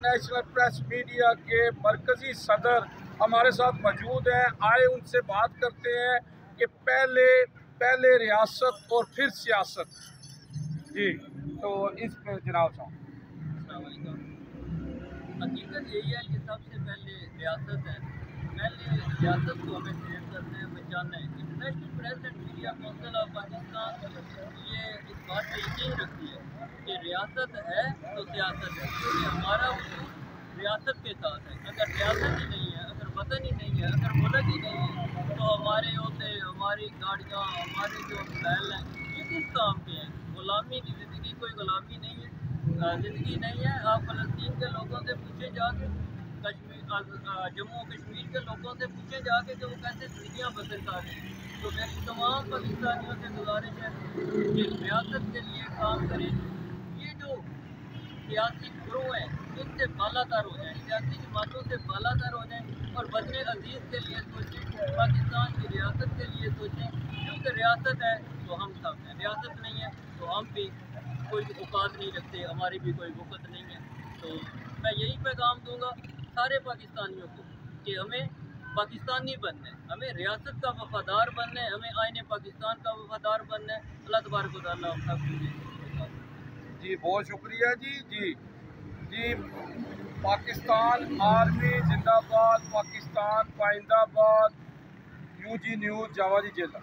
National press media के मरकज़ी सदर हमारे साथ मौजूद हैं। आए उनसे बात करते हैं कि पहले रियासत और फिर सियासत। जी, तो इस पर जनाब साहब। हकीकत यही है कि सबसे पहले रियासत है। पहले रियासत को हमें सेव करना है, बचाना है। International press and media council of Pakistan ये इस बात पर यकीन रखती है कि रियासत है तो सियासत है, क्योंकि हमारा वजूद रियासत के साथ है। अगर रियासत ही नहीं है, अगर वतन ही नहीं है, अगर मुल्क ही नहीं है, तो हमारे होते, हमारी गाड़ियाँ, हमारे जो बैल हैं, ये किस काम के हैं? गुलामी की ज़िंदगी कोई गुलामी नहीं है, ज़िंदगी नहीं है। आप फ़लस्तीन के लोगों से पूछे जाके, जम्मू कश्मीर के लोगों से पूछे जाके कि वो कैसे ज़िंदगियाँ बसर कर रहे हैं। तो मेरी तमाम पाकिस्तानियों से गुजारिश है कि रियासत के लिए काम करें। ये जो सियासी ग्रोह हैं, इनसे बालातर हो जाएँ, सियासी जमातों से बालातर हो जाएँ और वतन अजीज़ के लिए सोचें, पाकिस्तान की रियासत के लिए सोचें। क्योंकि रियासत है तो हम सब हैं, रियासत नहीं है तो हम भी कोई औकात नहीं रखते, हमारी भी कोई वक़्त नहीं है। तो मैं यही पैगाम दूँगा सारे पाकिस्तानियों को कि हमें पाकिस्तानी बनना है, हमें रियासत का वफ़ादार बनना है, हमें आईने पाकिस्तान का वफ़ादार बनना है। अल्लाह तबारक व तआला हम सब को। जी, बहुत शुक्रिया जी। जी, पाकिस्तान आर्मी जिंदाबाद, पाकिस्तान पाइंदाबाद। यूजी न्यूज़ जावा जी जिला।